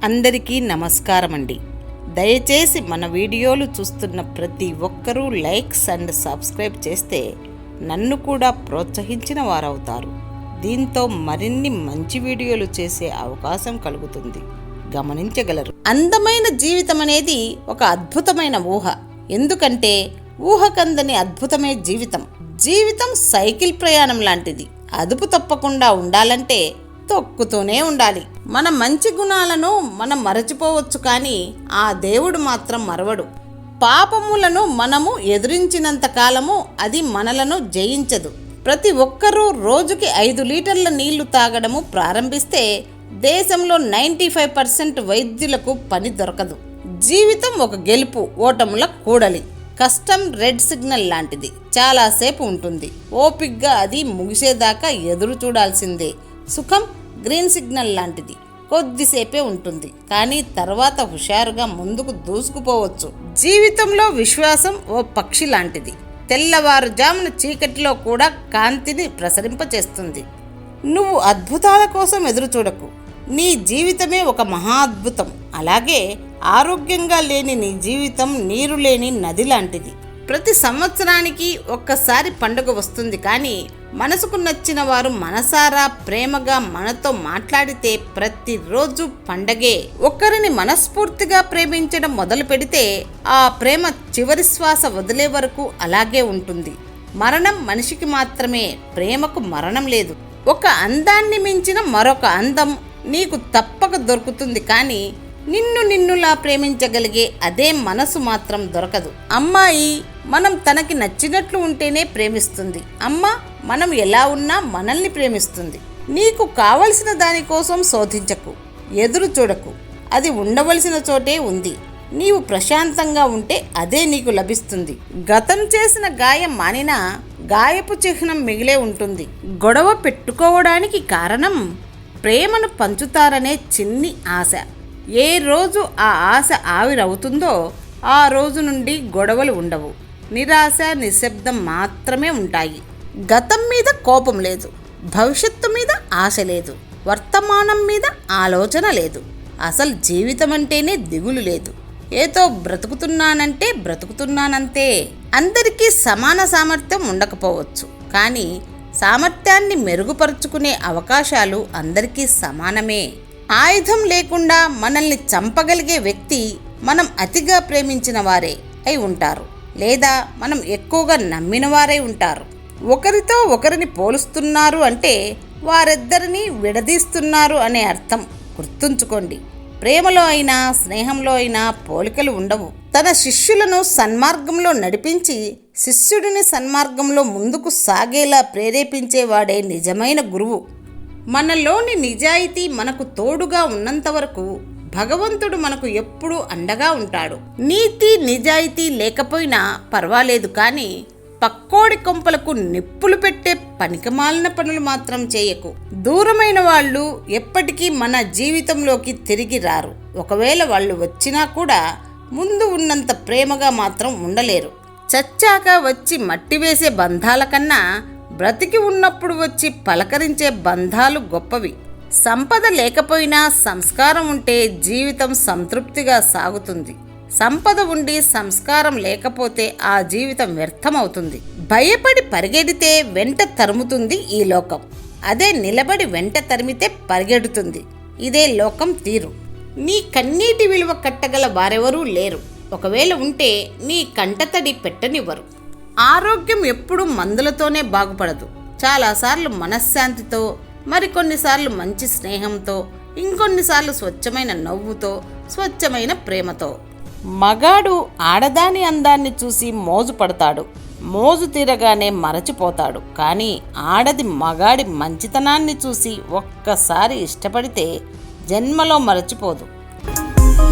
అందరికీ నమస్కారం అండి. దయచేసి మన వీడియోలు చూస్తున్న ప్రతి ఒక్కరూ లైక్స్ అండ్ సబ్స్క్రైబ్ చేస్తే నన్ను కూడా ప్రోత్సహించిన వారవుతారు. దీంతో మరిన్ని మంచి వీడియోలు చేసే అవకాశం కలుగుతుంది, గమనించగలరు. అందమైన జీవితం అనేది ఒక అద్భుతమైన ఊహ. ఎందుకంటే ఊహకందని అద్భుతమే జీవితం. జీవితం సైకిల్ ప్రయాణం లాంటిది. అదుపు తప్పకుండా ఉండాలంటే తొక్కుతూనే ఉండాలి. మన మంచి గుణాలను మనం మరచిపోవచ్చు, కానీ ఆ దేవుడు మాత్రం మరవడు. పాపములను మనము ఎదురించినంత కాలము అది మనలను జయించదు. ప్రతి ఒక్కరూ రోజుకి 5 లీటర్ల నీళ్లు తాగడము ప్రారంభిస్తే దేశంలో 95% వైద్యులకు పని దొరకదు. జీవితం ఒక గెలుపు ఓటముల కూడలి. కష్టం రెడ్ సిగ్నల్ లాంటిది. చాలాసేపు ఉంటుంది. ఓపిగ్గా అది ముగిసేదాకా ఎదురు చూడాల్సిందే. సుఖం గ్రీన్ సిగ్నల్ లాంటిది. కొద్దిసేపే ఉంటుంది, కానీ తర్వాత హుషారుగా ముందుకు దూసుకుపోవచ్చు. జీవితంలో విశ్వాసం ఓ పక్షి లాంటిది. తెల్లవారుజామున చీకటిలో కూడా కాంతిని ప్రసరింపచేస్తుంది. నువ్వు అద్భుతాల కోసం ఎదురు చూడకు. నీ జీవితమే ఒక మహా అద్భుతం. అలాగే ఆరోగ్యంగా లేని నీ జీవితం నీరు లేని నది లాంటిది. ప్రతి సంవత్సరానికి ఒక్కసారి పండుగ వస్తుంది, కానీ మనసుకు నచ్చిన వారు మనసారా ప్రేమగా మనతో మాట్లాడితే ప్రతిరోజు పండగే. ఒకరిని మనస్ఫూర్తిగా ప్రేమించడం మొదలు పెడితే ఆ ప్రేమ చివరి శ్వాస వదిలే వరకు అలాగే ఉంటుంది. మరణం మనిషికి మాత్రమే, ప్రేమకు మరణం లేదు. ఒక అందాన్ని మించిన మరొక అందం నీకు తప్పక దొరుకుతుంది, కానీ నిన్నులా ప్రేమించగలిగే అదే మనసు మాత్రం దొరకదు. అమ్మాయి మనం తనకి నచ్చినట్లు ఉంటేనే ప్రేమిస్తుంది. అమ్మ మనం ఎలా ఉన్నా మనల్ని ప్రేమిస్తుంది. నీకు కావలసిన దానికోసం శోధించకు, ఎదురు చూడకు. అది ఉండవలసిన చోటే ఉంది. నీవు ప్రశాంతంగా ఉంటే అదే నీకు లభిస్తుంది. గతం చేసిన గాయం మానినా గాయపు చిహ్నం మిగిలే ఉంటుంది. గొడవ పెట్టుకోవడానికి కారణం ప్రేమను పంచుతారనే చిన్ని ఆశ. ఏ రోజు ఆ ఆశ ఆవిరవుతుందో ఆ రోజు నుండి గొడవలు ఉండవు. నిరాశ నిశ్శబ్దం మాత్రమే ఉంటాయి. గతం మీద కోపం లేదు, భవిష్యత్తు మీద ఆశ లేదు, వర్తమానం మీద ఆలోచన లేదు. అసలు జీవితం అంటేనే దిగులు లేదు. ఏదో బ్రతుకుతున్నానంటే బ్రతుకుతున్నానంతే. అందరికీ సమాన సామర్థ్యం ఉండకపోవచ్చు, కానీ సామర్థ్యాన్ని మెరుగుపరుచుకునే అవకాశాలు అందరికీ సమానమే. ఆయుధం లేకుండా మనల్ని చంపగలిగే వ్యక్తి మనం అతిగా ప్రేమించిన వారే అయి ఉంటారు, లేదా మనం ఎక్కువగా నమ్మిన వారే ఉంటారు. ఒకరితో ఒకరిని పోలుస్తున్నారు అంటే వారిద్దరిని విడదీస్తున్నారు అనే అర్థం. గుర్తుంచుకోండి, ప్రేమలో అయినా స్నేహంలో అయినా పోలికలు ఉండవు. తన శిష్యులను సన్మార్గంలో నడిపించి శిష్యుడిని సన్మార్గంలో ముందుకు సాగేలా ప్రేరేపించేవాడే నిజమైన గురువు. మనలోని నిజాయితీ మనకు తోడుగా ఉన్నంత వరకు భగవంతుడు మనకు ఎప్పుడూ అండగా ఉంటాడు. నీతి నిజాయితీ లేకపోయినా పర్వాలేదు, కానీ పక్కోడి కొంపలకు నిప్పులు పెట్టే పనికిమాలిన పనులు మాత్రం చేయకు. దూరమైన వాళ్ళు ఎప్పటికీ మన జీవితంలోకి తిరిగి రారు. ఒకవేళ వాళ్ళు వచ్చినా కూడా ముందు ఉన్నంత ప్రేమగా మాత్రం ఉండలేరు. చచ్చాక వచ్చి మట్టి వేసే బంధాల కన్నా బ్రతికి ఉన్నప్పుడు వచ్చి పలకరించే బంధాలు గొప్పవి. సంపద లేకపోయినా సంస్కారం ఉంటే జీవితం సంతృప్తిగా సాగుతుంది. సంపద ఉండి సంస్కారం లేకపోతే ఆ జీవితం వ్యర్థమవుతుంది. భయపడి పరిగెడితే వెంట తరుముతుంది ఈ లోకం. అదే నిలబడి వెంట తరిమితే పరిగెడుతుంది. ఇదే లోకం తీరు. నీ కన్నీటి విలువ కట్టగల వారెవరూ లేరు. ఒకవేళ ఉంటే నీ కంటతడి పెట్టనివ్వరు. ఆరోగ్యం ఎప్పుడూ మందులతోనే బాగుపడదు. చాలాసార్లు మనశ్శాంతితో, మరికొన్నిసార్లు మంచి స్నేహంతో, ఇంకొన్నిసార్లు స్వచ్ఛమైన నవ్వుతో, స్వచ్ఛమైన ప్రేమతో. మగాడు ఆడదాని అందాన్ని చూసి మోజు పడతాడు, మోజు తీరగానే మరచిపోతాడు. కానీ ఆడది మగాడి మంచితనాన్ని చూసి ఒక్కసారి ఇష్టపడితే జన్మలో మరచిపోదు.